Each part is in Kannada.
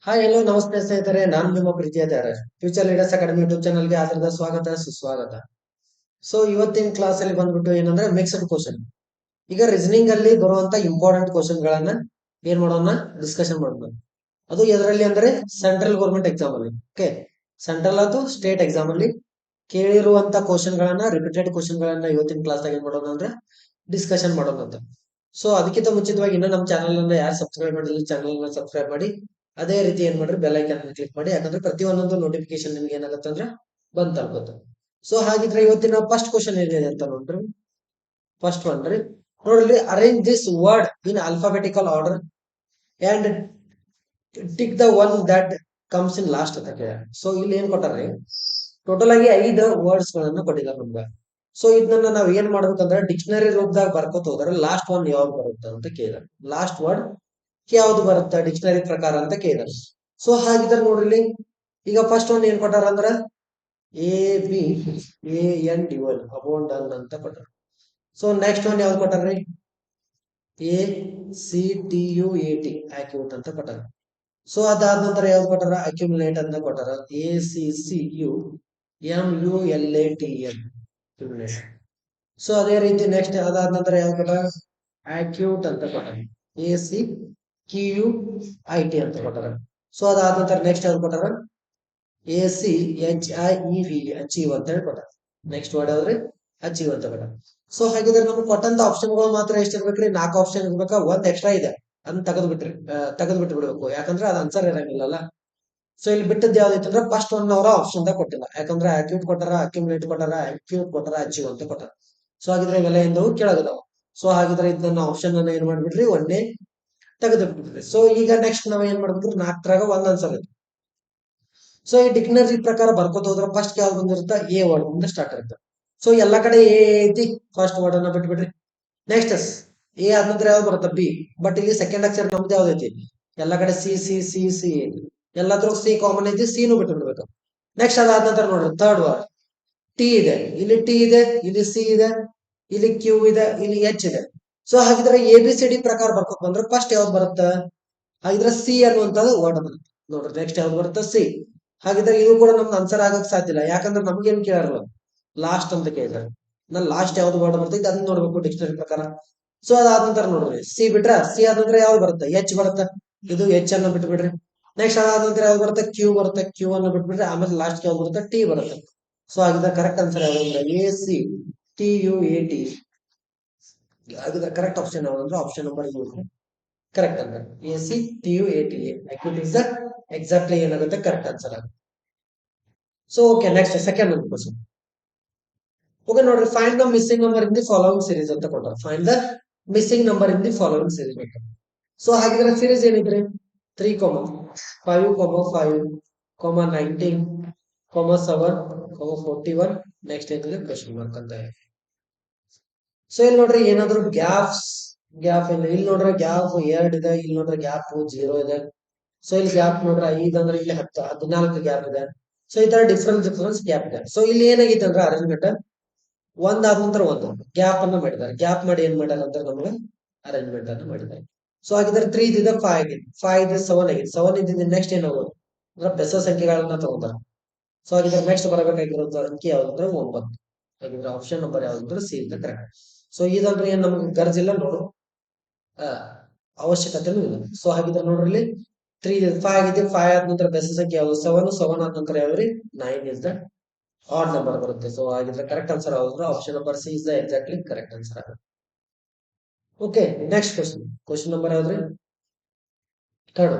ಹಾಯ್ ಹಲೋ ನಮಸ್ತೆ ಸ್ನೇಹಿತರೆ, ನಾನು ನಿಮ್ಮ ಪ್ರೀತಿಯ ಧಾರಜ್. ಫ್ಯೂಚರ್ ಲೀಡರ್ಸ್ ಅಕಾಡೆಮಿ ಯೂಟ್ಯೂಬ್ ಚಾನಲ್ಗೆ ಆಧಾರದ ಸ್ವಾಗತ ಸುಸ್ವಾಗತ. ಸೊ ಇವತ್ತಿನ ಕ್ಲಾಸ್ ಅಲ್ಲಿ ಬಂದ್ಬಿಟ್ಟು ಏನಂದ್ರೆ ಮಿಕ್ಸ್ಡ್ ಕ್ವಶನ್. ಈಗ ರೀಸನಿಂಗ್ ಅಲ್ಲಿ ಬರುವಂತ ಇಂಪಾರ್ಟೆಂಟ್ ಕ್ವಶನ್ ಗಳನ್ನ ಏನ್ ಮಾಡೋಣ, ಡಿಸ್ಕಷನ್ ಮಾಡೋಣ. ಅದು ಎದರಲ್ಲಿ ಅಂದ್ರೆ ಸೆಂಟ್ರಲ್ ಗೌರ್ಮೆಂಟ್ ಎಕ್ಸಾಮ್ ಅಲ್ಲಿ. ಓಕೆ, ಸೆಂಟ್ರಲ್ ಅಥವಾ ಸ್ಟೇಟ್ ಎಕ್ಸಾಮ್ ಅಲ್ಲಿ ಕೇಳಿರುವಂತ ಕ್ವಶನ್ ಗಳನ್ನ, ರಿಪೀಟೆಡ್ ಕ್ವಶನ್ ಗಳನ್ನ ಇವತ್ತಿನ ಕ್ಲಾಸ್ ಏನ್ ಮಾಡೋಣ ಅಂದ್ರೆ ಡಿಸ್ಕಷನ್ ಮಾಡೋಣ ಅಂತ. ಸೊ ಅದಕ್ಕಿಂತ ಮುಂಚಿತವಾಗಿ ಇನ್ನ ನಮ್ಮ ಚಾನಲ್ ಅನ್ನ ಯಾರು ಸಬ್ಸ್ಕ್ರೈಬ್ ಮಾಡಿಲ್ಲ, ಚಾನಲ್ ನ ಸಬ್ಸ್ಕ್ರೈಬ್ ಮಾಡಿ. ಅದೇ ರೀತಿ ಏನ್ ಮಾಡ್ರಿ, ಬೆಲ್ ಐಕಾನ್ ಕ್ಲಿಕ್ ಮಾಡಿ. ಯಾಕಂದ್ರೆ ಪ್ರತಿ ಒಂದೊಂದು ನೋಟಿಫಿಕೇಶನ್ ನಿಮ್ಗೆ ಏನಾಗುತ್ತೆ ಅಂದ್ರೆ ಬಂದ್ ತಲುಪುತ್ತೆ. ಸೊ ಹಾಗಿದ್ರೆ ಇವತ್ತಿನ ಫಸ್ಟ್ ಕ್ವಶನ್ ಏನಿದೆ ಅಂತ ನೋಡ್ರಿ. ಫಸ್ಟ್ ಒನ್ ರೀ, ನೋಡ್ರಿ, arrange this word in alphabetical order and tick the one that comes in last ಅಂತ ಕೇಳ. ಸೊ ಇಲ್ಲಿ ಏನ್ ಕೊಟ್ಟಾರ್ರಿ, ಟೋಟಲ್ ಆಗಿ 5 ವರ್ಡ್ಸ್ ಗಳನ್ನ ಕೊಟ್ಟಿದ್ದಾರೆ ನಮ್ಗೆ. ಸೊ ಇದನ್ನ ನಾವ್ ಏನ್ ಮಾಡ್ಬೇಕಂದ್ರೆ ಡಿಕ್ಷನರಿ ರೂಪದಾಗ ಬರ್ಕೋತ ಹೋದ್ರೆ ಲಾಸ್ಟ್ ಒನ್ ಯಾವ್ದು ಬರುತ್ತೆ ಅಂತ ಕೇಳಿದಾರೆ. ಲಾಸ್ಟ್ ವರ್ಡ್ ಯಾವ್ದು ಬರುತ್ತೆ ಡಿಕ್ಷನರಿ ಪ್ರಕಾರ ಅಂತ ಕೇಳಿದಾರೆ. ಸೊ ಹಾಗಿದ್ರೆ ನೋಡ್ರಿ ಇಲ್ಲಿ, ಈಗ ಫಸ್ಟ್ ಒನ್ ಏನ್ ಕೊಟ್ಟಾರ ಅಂದ್ರ ABAN ಅಬೌಂಡನ್ ಅಂತ ಕೊಟ್ಟಾರ. ಸೊ ನೆಕ್ಸ್ಟ್ ಒನ್ ಯಾವ್ದು ಕೊಟ್ಟಾರ್ರಿ, ACTUAT ಆಕ್ಯೂಟ್ ಅಂತ ಕೊಟ್ಟಾರ. ಸೊ ಅದಾದ ನಂತರ ಯಾವ್ದು ಕೊಟ್ಟಾರ, ಅಕ್ಯುಮುಲೇಟ್ ಅಂತ ಕೊಟ್ಟಾರ. ACCUMULATN accumulation. ಸೊ ಅದೇ ರೀತಿ ನೆಕ್ಸ್ಟ್ ಅದಾದ ನಂತರ ಯಾವ್ದು ಕೊಟ್ಟಾರ, ಅಕ್ಯೂಟ್ ಅಂತ ಕೊಟ್ಟಾರ. ACQUIT ಅಂತ ಕೊಟ್ಟಾರ. ಸೊ ಅದಾದ ನಂತರ ನೆಕ್ಸ್ಟ್ ಯಾವ್ದು ಕೊಟ್ಟಾರ, ACHIEV ಅಚೀವ್ ಅಂತ ಹೇಳಿ ಕೊಟ್ಟಾರ. ನೆಕ್ಸ್ಟ್ ವರ್ಡ್ ಯಾವ್ದ್ರಿ, ಅಚೀವ್ ಅಂತ ಕೊಟ್ಟಾರ. ಸೊ ಹಾಗಿದ್ರೆ ನಮ್ಗೆ ಕೊಟ್ಟಂತ ಆಪ್ಷನ್ಗಳು ಮಾತ್ರ ಎಷ್ಟು ಇರ್ಬೇಕ್ರಿ, 4 ಆಪ್ಷನ್ ಇರ್ಬೇಕಾ, ಒಂದ್ ಎಕ್ಸ್ಟ್ರಾ ಇದೆ ಅದನ್ನ ತೆಗೆದು ಬಿಟ್ಟು ಬಿಡ್ಬೇಕು. ಯಾಕಂದ್ರೆ ಅದು ಆನ್ಸರ್ ಇರಂಗಿಲ್ಲಲ್ಲ. ಸೊ ಇಲ್ಲಿ ಬಿಟ್ಟದ್ದು ಯಾವ್ದೈತೆ ಅಂದ್ರೆ ಫಸ್ಟ್ ಒನ್ ಅವರ ಆಪ್ಷನ್ ದಾಗ ಕೊಟ್ಟಿಲ್ಲ. ಯಾಕಂದ್ರೆ ಅಕ್ಯೂಟ್ ಕೊಟ್ಟಾರ, ಅಕ್ಯುಮುಲೇಟ್ ಕೊಟ್ಟಾರ, ಅಕ್ಯೂಟ್ ಕೊಟ್ಟಾರ, ಅಚೀವ್ ಅಂತ ಕೊಟ್ಟಾರ. ಸೊ ಹಾಗಿದ್ರೆ ಇವೆಲ್ಲ ಎಂದವು ಕೆಳಗದವು. ಸೊ ಹಾಗಿದ್ರೆ ಇದನ್ನ ಆಪ್ಷನ್ ಅನ್ನ ಏನ್ ಮಾಡ್ಬಿಡ್ರಿ, ಒಂದೇ ತೆಗೆದು ಬಿಟ್ಬಿಡ್ರಿ. ಸೊ ಈಗ ನೆಕ್ಸ್ಟ್ ನಾವ್ ಏನ್ ಮಾಡ್ಬೇಕು, 4 ಒಂದ್ ಆನ್ಸರ್ ಐತಿ. ಸೊ ಈ ಡಿಕ್ಷನರಿ ಪ್ರಕಾರ ಬರ್ಕೋತ ಹೋದ್ರೆ ಫಸ್ಟ್ ಯಾವ್ದು ಬಂದಿರುತ್ತೆ, ಎ ವರ್ಡ್ ಇಂದ ಸ್ಟಾರ್ಟ್ ಆಗುತ್ತೆ. ಸೊ ಎಲ್ಲಾ ಕಡೆ ಎ ಐತಿ, ಫಸ್ಟ್ ವರ್ಡ್ ಅನ್ನ ಬಿಟ್ಬಿಡ್ರಿ. ನೆಕ್ಸ್ಟ್ ಎ ಆದ ನಂತರ ಯಾವ್ದು ಬರುತ್ತೆ, ಬಿ. ಬಟ್ ಇಲ್ಲಿ ಸೆಕೆಂಡ್ ಅಕ್ಷರ ನಮ್ದು ಯಾವ್ದೈತಿ, ಎಲ್ಲಾ ಕಡೆ ಸಿ ಸಿ ಸಿ ಸಿ ಐತಿ. ಎಲ್ಲಾದ್ರೂ ಸಿ ಕಾಮನ್ ಐತಿ, ಸಿನು ಬಿಟ್ಟು ಬಿಡ್ಬೇಕು. ನೆಕ್ಸ್ಟ್ ಅದಾದ ನಂತರ ನೋಡ್ರಿ ಥರ್ಡ್ ವರ್ಡ್ ಟಿ ಇದೆ. ಇಲ್ಲಿ ಟಿ ಇದೆ, ಇಲ್ಲಿ ಸಿ ಇದೆ, ಇಲ್ಲಿ ಕ್ಯೂ ಇದೆ, ಇಲ್ಲಿ ಎಚ್ ಇದೆ. ಸೊ ಹಾಗಿದ್ರೆ ABCD ಪ್ರಕಾರ ಬರ್ಕೋತ ಬಂದ್ರೆ ಫಸ್ಟ್ ಯಾವ್ದು ಬರುತ್ತೆ, ಹಾಗಿದ್ರೆ ಸಿ ಅನ್ನುವಂಥದ್ದು ವರ್ಡ್ ಬರುತ್ತೆ. ನೋಡ್ರಿ ನೆಕ್ಸ್ಟ್ ಯಾವ್ದು ಬರುತ್ತೆ, ಸಿ. ಹಾಗಿದ್ರೆ ಇದು ಕೂಡ ನಮ್ದು ಆನ್ಸರ್ ಆಗಕ್ ಸಾಧ್ಯ ಇಲ್ಲ. ಯಾಕಂದ್ರೆ ನಮ್ಗೇನ್ ಕೇಳಾರಲ್ಲ, ಲಾಸ್ಟ್ ಅಂತ ಕೇಳಿದಾರೆ. ನಾನು ಲಾಸ್ಟ್ ಯಾವ್ದು ವರ್ಡ್ ಬರ್ತೈತೆ ಅದನ್ನ ನೋಡ್ಬೇಕು ಡಿಕ್ಷನರಿ ಪ್ರಕಾರ. ಸೊ ಅದಾದ ನಂತರ ನೋಡ್ರಿ ಸಿ ಬಿಟ್ರ, ಸಿ ಆದ ನಂತರ ಯಾವ್ದು ಬರುತ್ತೆ, ಎಚ್ ಬರುತ್ತೆ. ಇದು ಎಚ್ ಅನ್ನ ಬಿಟ್ಟು ಬಿಡ್ರಿ. ನೆಕ್ಸ್ಟ್ ಅದಾದ ನಂತರ ಯಾವ್ದು ಬರುತ್ತೆ, ಕ್ಯೂ ಬರುತ್ತೆ. ಕ್ಯೂ ಅನ್ನು ಬಿಟ್ಬಿಟ್ರೆ ಆಮೇಲೆ ಲಾಸ್ಟ್ ಯಾವ್ದು ಬರುತ್ತೆ, ಟಿ ಬರುತ್ತೆ. ಸೊ ಹಾಗಿದ್ರೆ ಕರೆಕ್ಟ್ ಆನ್ಸರ್ ಯಾವ್ದು ಅಂದ್ರೆ ACTUAT. ಹಾಗಿದ್ರೆ ಕರೆಕ್ಟ್ ಆಪ್ಷನ್ ಯಾವ್ದು ಅಂದ್ರೆ ಆಪ್ಷನ್ ನಂಬರ್ ಕರೆಕ್ಟ್ ಅಂತ. ACTUAT acute is the exactly ಏನಾಗುತ್ತೆ, ಕರೆಕ್ಟ್ ಆನ್ಸರ್ ಆಗುತ್ತೆ. ಸೊ ಓಕೆ, ನೆಕ್ಸ್ಟ್ ಸೆಕೆಂಡ್ ಒಂದು ಕ್ವಶನ್. ಓಕೆ ನೋಡ್ರಿ, find the missing number in the following series ಅಂತ ಕೊಟ್ಟಾರ. Find the missing number in the following series ಅಂತ. ಸೊ ಹಾಗಿದ್ರೆ ಸೀರೀಸ್ ಏನಿದ್ರಿ, 3, 5, 5, 19, 7, 41. ನೆಕ್ಸ್ಟ್ ಏನಿದೆ, ಕ್ವಶನ್ ಮಾರ್ಕ್ ಅಂತ ಇದೆ. ಸೊ ಇಲ್ಲಿ ನೋಡ್ರಿ ಏನಾದ್ರು ಗ್ಯಾಪ್ ಇಲ್ಲ. ಇಲ್ಲಿ ನೋಡ್ರೆ ಗ್ಯಾಪ್ 2 ಇದೆ, ಇಲ್ಲಿ ನೋಡ್ರೆ ಗ್ಯಾಪ್ 0 ಇದೆ. ಸೊ ಇಲ್ಲಿ ಗ್ಯಾಪ್ ನೋಡ್ರೆ 5 ಅಂದ್ರೆ ಇಲ್ಲಿ 10, 14 ಗ್ಯಾಪ್ ಇದೆ. ಸೊ ಈ ತರ ಡಿಫ್ರೆನ್ಸ್ ಗ್ಯಾಪ್ ಇದೆ. ಸೊ ಇಲ್ಲಿ ಏನಾಗಿತ್ತು ಅಂದ್ರೆ ಅರೇಂಜ್ಮೆಂಟ್ ಒಂದಾದ ನಂತರ ಒಂದು ಗ್ಯಾಪ್ ಅನ್ನ ಮಾಡಿದ್ದಾರೆ. ಗ್ಯಾಪ್ ಮಾಡಿ ಏನ್ ಮಾಡ್ಯಾರ ಅಂತ ನಮ್ಗೆ ಅರೇಂಜ್ಮೆಂಟ್ ಅನ್ನು ಮಾಡಿದ್ದಾರೆ. ಸೊ ಹಾಗಿದ್ರೆ 3 ಇದ್ದಿದ್ದ 5 ಆಗಿದೆ, 5 ಇದೆ 7 ಆಗಿದೆ, 7 ಇದ್ದಿದ್ದು ನೆಕ್ಸ್ಟ್ ಏನಾಗೋದು ಅಂದ್ರೆ ಬೆಸ ಸಂಖ್ಯೆಗಳನ್ನ ತಗೊಂತಾರೆ. ಸೊ ಹಾಗಿದ್ರೆ ನೆಕ್ಸ್ಟ್ ಬರಬೇಕಾಗಿರೋದು ಅಂಕಿ ಯಾವ್ದಂದ್ರೆ 9. ಹಾಗಿದ್ರೆ ಆಪ್ಷನ್ ನಂಬರ್ ಯಾವ್ದಂದ್ರೆ ಸಿ ಅಂತ ಕರೆಕ್ಟ್. ಸೊ ಇದಂದ್ರೆ ಏನ್ ನಮ್ಗೆ ಗರ್ಜಿಲ್ಲ ನೋಡು, ಅವಶ್ಯಕತೆನೂ ಇಲ್ಲ. ಸೊ ಹಾಗಿದ್ರೆ ನೋಡ್ರಿ ಇಲ್ಲಿ 3 5 ಆಗಿದೆ, 5 ಆದ ನಂತರ ಬೆಸ ಸಂಖ್ಯೆ ಯಾವ್ದು, 7, 7 ಆದ ನಂತರ ಯಾವ್ದ್ರಿ 9 ಇಸ್ ದ ಆಡ್ ನಂಬರ್ ಬರುತ್ತೆ. ಸೊ ಹಾಗಿದ್ರೆ ಕರೆಕ್ಟ್ ಆನ್ಸರ್ ಯಾವ್ದು, option number C is the exactly correct answer ಆಗುತ್ತೆ. ಓಕೆ, ನೆಕ್ಸ್ಟ್ ಕ್ವಶನ್ ನಂಬರ್ ಯಾವ್ದ್ರಿ, ಥರ್ಡ್.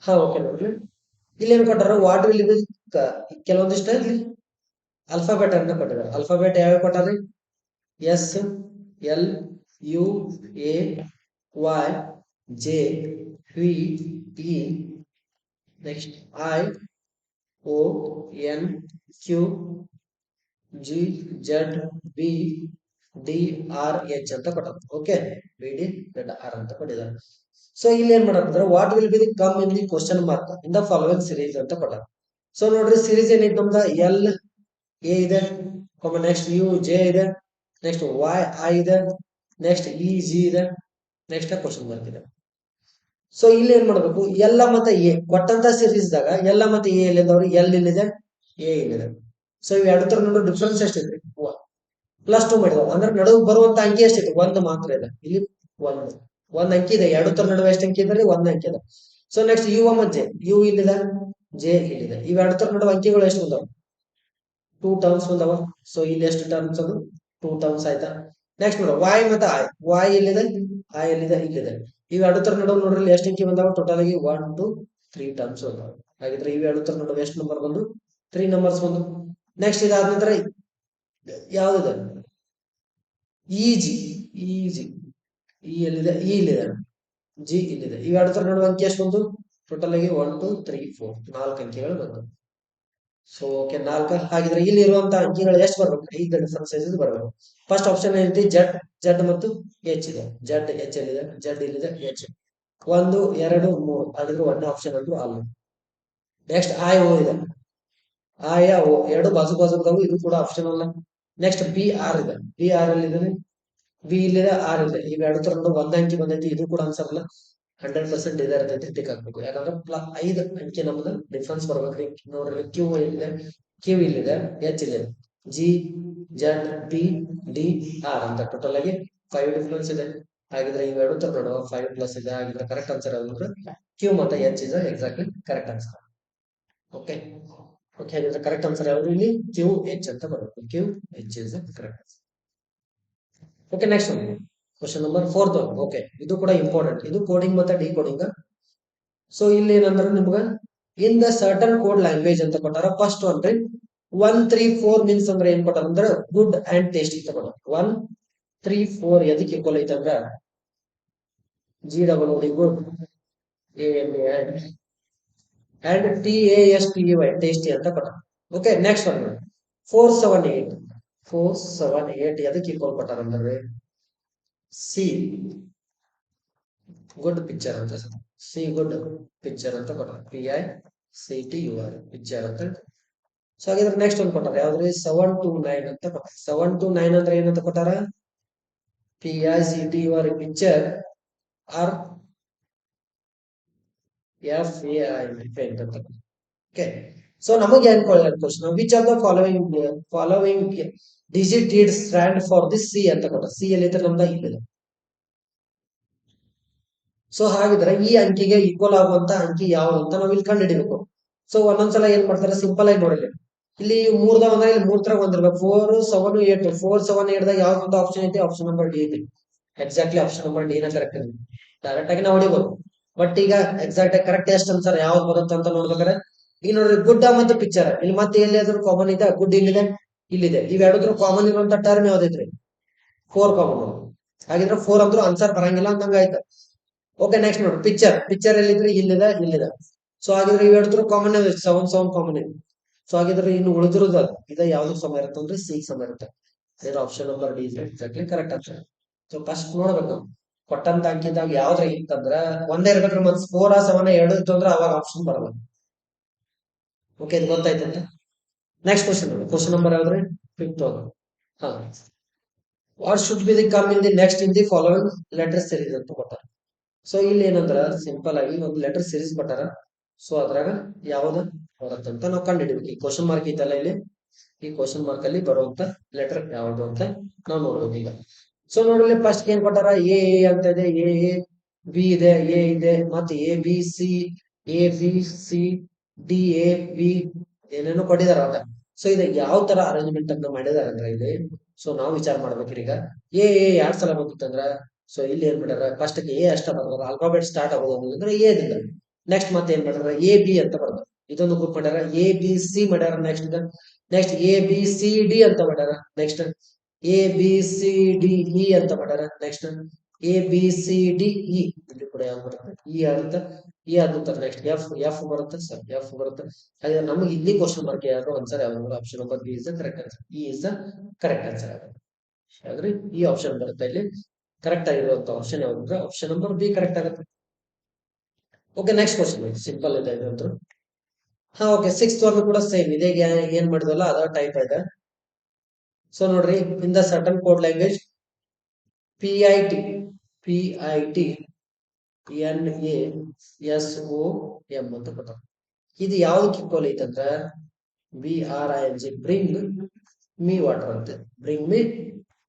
ಹಾ ಓಕೆ ನೋಡ್ರಿ, ಇಲ್ಲಿ ಏನ್ ಕೊಟ್ಟಾರ, ವಾಟ್ ವಿಲ್ ಬಿ, ಕೆಲವೊಂದಿಷ್ಟು ಇಲ್ಲಿ ಅಲ್ಫಾಬೆಟ್ ಅನ್ನ ಕೊಟ್ಟಿದ್ದಾರೆ. ಅಲ್ಫಾಬೆಟ್ ಯಾವ್ಯಾವ ಕೊಟ್ಟಾರಿ, SLUA YJVE, ನೆಕ್ಸ್ಟ್ IONQGZBDRH ಅಂತ ಕೊಟ್ಟಾರ. ಓಕೆ, BDZR ಅಂತ ಕೊಟ್ಟಿದ್ದಾರೆ. ಸೊ ಇಲ್ಲಿ ಏನ್ ಮಾಡಂದ್ರೆ what will be the come in the question mark in the following series ಅಂತ ಕೊಟ್ಟಾರ. ಸೊ ನೋಡ್ರಿ ಸೀರೀಸ್ ಏನಿದೆ ನಮ್ದ, LA ಇದೆ, ನೆಕ್ಸ್ಟ್ UJ ಇದೆ, ನೆಕ್ಸ್ಟ್ YI ಇದೆ, ನೆಕ್ಸ್ಟ್ EG ಇದೆ, ನೆಕ್ಸ್ಟ್ ಕ್ವಶನ್ ಮಾರ್ಕ್ ಇದೆ. ಸೊ ಇಲ್ಲಿ ಏನ್ ಮಾಡ್ಬೇಕು, ಎಲ್ಲ ಮತ್ತೆ ಎ ಕೊಟ್ಟಂತ ಸೀರೀಸ್ ದಾಗ ಎಲ್ಲ ಮತ್ತೆ ಎ ಎಲ್ಲಿಂದವ್ರು ಎಲ್ ಇಲ್ಲಿದೆ, ಎ ಇಲ್ಲಿದೆ. ಸೊ ಇವ್ ಎರಡು ತರ ನೋಡೋ ಡಿಫ್ರೆನ್ಸ್ ಎಷ್ಟಿದೆ, +2 ಮಾಡಿದವು ಅಂದ್ರೆ ನಡುವೆ ಬರುವಂತ ಅಂಕಿ ಎಷ್ಟಿದೆ, ಒಂದು ಮಾತ್ರ ಇದೆ ಇಲ್ಲಿ. ಒಂದು ಒಂದ್ ಅಂಕಿ ಇದೆ, ಎರಡು ತರ ನಡುವೆ ಎಷ್ಟು ಅಂಕಿ ಇದ್ರಿ, ಒಂದ್ ಅಂಕಿ ಇದೆ. ಸೊ ನೆಕ್ಸ್ಟ್ ಯು ಮತ್ತು ಜೆ, ಯು ಇಲ್ಲಿದೆ, ಜೆ ಇಲ್ಲಿದೆ. ಇವ್ ಎರಡು ತರ ನಡುವೆ ಅಂಕಿಗಳು ಎಷ್ಟು ಬಂದವು, 2 ಟರ್ಮ್ಸ್ ಬಂದವ. ಸೊ ಇಲ್ಲಿ ಎಷ್ಟು ಟರ್ಮ್ಸ್ ಅದು, 2 ಟರ್ಮ್ಸ್ ಆಯ್ತಾ. ನೆಕ್ಸ್ಟ್ ನೋಡ ವಾಯ್ ಮತ್ತೆ ಐ, ವಾಯ್ ಎಲ್ಲಿದೆ, ಐ ಎಲ್ಲಿದೆ, ಇಲ್ಲಿದೆ. ಇವ್ ಎರಡು ತರ ನಡುವೆ ನೋಡ್ರಿ ಇಲ್ಲಿ ಎಷ್ಟು ಅಂಕಿ ಬಂದಾವ, ಟೋಟಲ್ ಆಗಿ 1 2 3 ಟರ್ಮ್ಸ್ ಬಂದಾವ. ಹಾಗಿದ್ರೆ ಇವ್ ಎರಡು ತರ ನಡುವೆ ಎಷ್ಟು ನಂಬರ್ ಬಂದು, 3 ನಂಬರ್ಸ್ ಬಂದು. ನೆಕ್ಸ್ಟ್ ಇದಾದ ನಂತರ ಯಾವ್ದಿದೆ, ಇಜಿ, ಇಜಿ, ಇ ಎಲ್ಲಿದೆ, ಇ ಇಲ್ಲಿದೆ, ಜಿ ಇಲ್ಲಿದೆ. ಇವ್ ಎರಡು ತರ ನಡುವೆ ಅಂಕಿ ಎಷ್ಟು ಬಂದು, ಟೋಟಲ್ ಆಗಿ 1 2 3 4 4 ಅಂಕಿಗಳು ಬಂದು. So okay 4. ಹಾಗಿದ್ರೆ ಇಲ್ಲಿ ಇರುವಂತಹ ಅಂಕಿಗಳು ಎಷ್ಟು ಬರ್ಬೇಕು, 5 ಡಿಫರೆನ್ಸ್ ಬರಬೇಕು. ಫಸ್ಟ್ ಆಪ್ಷನ್ ಏನೈತಿ, ಜೆಡ್, ಜೆಡ್ ಮತ್ತು ಎಚ್ ಇದೆ. ಜೆಡ್ ಎಚ್ ಎಲ್ಲಿದೆ, ಜೆಡ್ ಇಲ್ಲಿದೆ, ಎಚ್ 1 2 3. ಹಾಗಿದ್ರೆ ಒಂದೇ ಆಪ್ಷನ್ ಅಂದ್ರೂ ಅಲ್ಲ. ನೆಕ್ಸ್ಟ್ ಐ ಓ ಇದೆ, ಐ ಓ ಎರಡು ಬಾಜು ಬಾಜು ಇದಾವೆ, ಇದು ಕೂಡ ಆಪ್ಷನ್ ಅಲ್ಲ. ನೆಕ್ಸ್ಟ್ ಬಿ ಆರ್ ಇದೆ, ಬಿ ಆರ್ ಅಲ್ಲಿ ಇದೆ, ಬಿ ಇಲ್ಲಿದೆ, ಆರ್ ಇದೆ. ಇವ್ ಎರಡು ತರ ಒಂದ್ ಅಂಕಿ ಬಂದೈತಿ, ಇದು ಕೂಡ ಆನ್ಸರ್ ಅಲ್ಲ. 100% ಇದೇ ಇರ್ತೈತಿ, ಟಿಕ್ ಹಾಕ್ಬೇಕು. ಯಾಕಂದ್ರೆ 5 ಅಂಕಿ ನಮ್ದು ಡಿಫ್ರೆನ್ಸ್ ಬರ್ಬೇಕ್ರಿ. ನೋಡ್ರಿ ಕ್ಯೂ ಇಲ್ಲಿದೆ, ಕ್ಯೂ ಇಲ್ಲಿದೆ, ಎಚ್ ಇಲ್ಲಿದೆ, G Z B D R ಅಂತ ಟೋಟಲ್ ಆಗಿ 5 ಡಿಫ್ರೆನ್ಸ್ ಇದೆ. ಹಾಗಿದ್ರೆ ಇವೆರಡು ತರ ನೋಡುವ 5 ಪ್ಲಸ್ ಇದೆ. ಹಾಗಿದ್ರೆ ಕರೆಕ್ಟ್ ಆನ್ಸರ್ ಯಾವ್ದು, ಕ್ಯೂ ಮತ್ತೆ H is exactly correct answer. Okay okay, ಹಾಗಿದ್ರೆ ಕರೆಕ್ಟ್ ಆನ್ಸರ್ ಯಾವುದು, ಇಲ್ಲಿ ಕ್ಯೂ ಎಚ್ ಅಂತ ಬರುತ್ತೆ. Q H is correct answer. Okay next ಒಂದು ಕ್ವಶನ್ ನಂಬರ್ 4. ಓಕೆ, ಇದು ಕೂಡ ಇಂಪಾರ್ಟೆಂಟ್, ಇದು ಕೋಡಿಂಗ್ ಮತ್ತೆ ಡಿಕೋಡಿಂಗ್. ಸೊ ಇಲ್ಲಿ ಏನಂದ್ರೆ ನಿಮ್ಗೆ ಇನ್ ದ ಸರ್ಟನ್ ಕೋಡ್ ಲ್ಯಾಂಗ್ವೇಜ್ ಅಂತ ಕೊಟ್ಟಾರ. ಫಸ್ಟ್ ಅಂದ್ರೆ 1 3 4 ಮೀನ್ಸ್ ಅಂದ್ರೆ ಏನ್ ಕೊಟ್ಟಾರ ಅಂದ್ರೆ ಗುಡ್ ಅಂಡ್ ಟೇಸ್ಟಿ ಅಂತ ಕೊಟ್ಟಾರ. 1 3 4 ಎದಕ್ಕೆ ಈಕ್ವಲ್ ಐತೆ ಅಂದ್ರೆ G double O D good, A N A and T A S T Y tasty ಅಂತ ಕೊಟ್ಟಾರ. ಓಕೆ ನೆಕ್ಸ್ಟ್ ಒನ್ 4 7 8, 4 7 8 ಎದಕ್ಕೆ ಈಕ್ವಲ್ ಕೊಟ್ಟಾರ ಅಂದ್ರೆ ಸಿ ಗುಡ್ ಪಿಕ್ಚರ್ ಅಂತ, ಸಿ ಗುಡ್ ಪಿಕ್ಚರ್ ಅಂತ ಕೊಟ್ಟಾರ. P I C T U R picture ಅಂತ. ಸೊ ಹಾಗಿದ್ರೆ ನೆಕ್ಸ್ಟ್ ಒಂದು ಕೊಟ್ಟಾರ ಯಾವ್ದ್ರಿ, 7 to 9 ಅಂತ ಕೊಟ್ಟಾರ. 7 to 9 ಅಂದ್ರೆ ಏನಂತ ಕೊಟ್ಟಾರ, P I C T U R picture R F A I paint ಅಂತ. ಓಕೆ, ಸೊ ನಮಗೆ ಏನ್ question, which of the following digit did stand for this C ಅಂತ ಕೊಟ್ಟಾರ. ಸಿ ಎಲ್ಲಿದ್ರೆ ನಮ್ದ ಇಲ್ಲಿದೆ. ಸೊ ಹಾಗಿದ್ರೆ ಈ ಅಂಕಿಗೆ ಈಕ್ವಲ್ ಆಗುವಂತ ಅಂಕಿ ಯಾವ್ದು ಅಂತ ನಾವ್ ಇಲ್ಲಿ ಕಂಡು ಹಿಡಿಬೇಕು. ಸೊ ಒಂದೊಂದ್ಸಲ ಏನ್ ಮಾಡ್ತಾರೆ, ಸಿಂಪಲ್ ಆಗಿ ನೋಡಿಲ್ಲ, ಇಲ್ಲಿ 3 ಅಂದ್ರೆ ಇಲ್ಲಿ 3 ತರ ಬಂದಿರ್ಬೇಕು. 4 7 8, 4 7 8 ದಾಗ ಯಾವ್ದು ಆಪ್ಷನ್ ಐತಿ, ಆಪ್ಷನ್ ನಂಬರ್ ಡಿ ಐತಿ. ಎಕ್ಸಾಕ್ಟ್ಲಿ ಆಪ್ಷನ್ ನಂಬರ್ ಡಿ ನ ಕರೆಕ್ಟ್ ಇದೆ. ಡೈರೆಕ್ಟ್ ಆಗಿ ನಾವು ಹೊಡಿಬಹುದು. ಬಟ್ ಈಗ ಎಕ್ಸಾಕ್ಟ್ ಆಗಿ ಕರೆಕ್ಟ್ ಎಷ್ಟು ಅನ್ಸರ್ ಯಾವ್ದು ಬರುತ್ತೆ ಅಂತ ನೋಡ್ಬೇಕಾದ್ರೆ ಈಗ ನೋಡ್ರಿ ಗುಡ್ಡ ಮತ್ತು ಪಿಕ್ಚರ್ ಇಲ್ಲಿ ಮತ್ತೆ ಎಲ್ಲಿಯಾದ್ರೂ ಕಾಮನ್ ಇದೆ, ಗುಡ್ ಇಲ್ಲಿದೆ, ಇಲ್ಲಿದೆ. ಇವೆರಡೂ ಕಾಮನ್ ಇರುವಂತ ಟರ್ಮ್ ಯಾವ್ದೈತ್ರಿ, 4 ಕಾಮನ್. ಹಾಗಿದ್ರೆ 4 ಅಂದ್ರೂ ಆನ್ಸರ್ ಬರಂಗಿಲ್ಲ ಅಂದಂಗ ಆಯ್ತು. ಓಕೆ ನೆಕ್ಸ್ಟ್ ನೋಡಿ ಪಿಕ್ಚರ್, ಪಿಕ್ಚರ್ ಎಲ್ಲಿದ್ರೆ ಇಲ್ಲಿದೆ, ಇಲ್ಲಿದೆ. ಸೊ ಹಾಗಿದ್ರೆ ಇವೆರಡು ಕಾಮನ್ 7 7 ಕಾಮನ್ ಇದೆ. ಸೊ ಹಾಗಿದ್ರೆ ಇನ್ನು ಉಳಿದಿರೋದು ಇದು ಯಾವ್ದು ಸಮ ಇರುತ್ತೆ ಅಂದ್ರೆ ಸಿ ಸಮ ಇರುತ್ತೆ. Option number D exactly correct answer. So first ನೋಡ್ಬೇಕು ನಾವು ಕೊಟ್ಟಂತ ಅಂಕಿದಾಗ ಯಾವ್ದ್ರ ಇತ್ತಂದ್ರ ಒಂದೇ ಇರ್ಬೇಕ್ರಿ, ಮತ್ತೆ 4 7 ಎರಡು ಇತ್ತು ಅಂದ್ರೆ ಅವಾಗ ಆಪ್ಷನ್ ಬರಲ್ಲ. ಓಕೆ ಇದು ಗೊತ್ತಾಯ್ತಂತ. ನೆಕ್ಸ್ಟ್ ಕ್ವಶನ್ ನೋಡಿ, ಕ್ವಶನ್ ನಂಬರ್ ಯಾವ್ದ್ರಿ 5th. ಹಾ, what should be the come in the next in the following letter series ಅಂತ ಕೊಟ್ಟಾರ. ಸೊ ಇಲ್ಲಿ ಏನಂದ್ರ ಸಿಂಪಲ್ ಆಗಿ ಒಂದು ಲೆಟರ್ ಸೀರೀಸ್ ಕೊಟ್ಟಾರ. ಸೊ ಅದ್ರಾಗ ಯಾವ್ದು ಬರುತ್ತಂತ ನಾವು ಕಂಡು ಹಿಡಿಬೇಕು. ಈ ಕ್ವಶನ್ ಮಾರ್ಕ್ ಐತಲ್ಲ ಇಲ್ಲಿ, ಈ ಕ್ವಶನ್ ಮಾರ್ಕ್ ಅಲ್ಲಿ ಬರುವಂತ ಲೆಟರ್ ಯಾವ್ದು ಅಂತ ನಾವು ನೋಡ್ಬೇಕು ಈಗ. ಸೊ ನೋಡಲಿ ಫಸ್ಟ್ ಏನ್ ಕೊಟ್ಟಾರ, ಎ ಅಂತ ಇದೆ, ಎ ಬಿ ಇದೆ, ಎ ಇದೆ, ಮತ್ತೆ A B C, A B C D A B ಏನೇನೋ ಕೊಟ್ಟಿದಾರ ಅಂತ. ಸೊ ಇದು ಯಾವ ತರ ಅರೇಂಜ್ಮೆಂಟ್ ಅಂತ ಮಾಡಿದಾರ ಅಂದ್ರೆ ಇಲ್ಲಿ, ಸೊ ನಾವು ವಿಚಾರ ಮಾಡ್ಬೇಕ್ರಿ ಈಗ. ಎ ಎರಡ್ ಸಲ ಬಂದಿತ್ತಂದ್ರ ಸೊ ಇಲ್ಲಿ ಏನ್ ಮಾಡ್ಯಾರ, ಫಸ್ಟ್ ಎ ಅಷ್ಟ ಬರ್ದಾರ, ಆಲ್ಫಾಬೆಟ್ ಸ್ಟಾರ್ಟ್ ಆಗೋದು ಅಂದ್ರೆ ಎ ದಿಂದ. ನೆಕ್ಸ್ಟ್ ಮತ್ತೆ ಏನ್ ಮಾಡ್ಯಾರ, ಎ ಬಿ ಅಂತ ಬರ್ದಾರ, ಇದೊಂದು ಗ್ರೂಪ್ ಮಾಡ್ಯಾರ. ಎ ಬಿ ಸಿ ಮಾಡ್ಯಾರ, next next A B C D ಅಂತ ಮಾಡ್ಯಾರ, next A B C D E ಅಂತ ಮಾಡ್ಯಾರ, next A B C D E. ಇಲ್ಲಿ ಕೂಡ ಯಾವ್ದು ಬರುತ್ತೆ, ಇ ಅಂತ, ಇ ಆದ ನಂತರ ನೆಕ್ಸ್ಟ್ ಎಫ್ ಎಫ್ ಬರುತ್ತೆ, ಸರ್ ಎಫ್ ಬರುತ್ತೆ. ಹಾಗೆ ನಮಗೆ ಇಲ್ಲಿ ಕ್ವಶನ್ ಮಾರ್ಕ್ ಯಾರು ಆನ್ಸರ್ ಯಾವ್ದು, option number B is the correct answer. E is the correct answer ಆದ್ರೆ ಈ ಆಪ್ಷನ್ ಬರುತ್ತೆ ಇಲ್ಲಿ. ಕರೆಕ್ಟ್ ಆಗಿರುವಂತ ಆಪ್ಷನ್ ಯಾವ್ದು ಅಂದ್ರೆ ಆಪ್ಷನ್ ನಂಬರ್ ಬಿ ಕರೆಕ್ಟ್ ಆಗುತ್ತೆ. ಓಕೆ ನೆಕ್ಸ್ಟ್ ಕ್ವಶನ್ ಸಿಂಪಲ್ ಇದೆ ಇದು. ಹಾ ಓಕೆ 6th ಒಂದು ಕೂಡ ಸೇಮ್ ಇದೆ, ಏನ್ ಮಾಡಿದ್ವಲ್ಲ ಅದ ಟೈಪ್ ಇದೆ. ಸೊ ನೋಡ್ರಿ, in the certain code language P I T NaSOM ಅಂತ ಕೊಟ್ಟ. ಇದು ಯಾವ್ದಕ್ಕೆ ಈಕ್ವಲ್ ಐತಂದ್ರ BRING ಬ್ರಿಂಗ್ ಮೀ ವಾಟರ್ ಅಂತ ಬ್ರಿಂಗ್ ಮೀ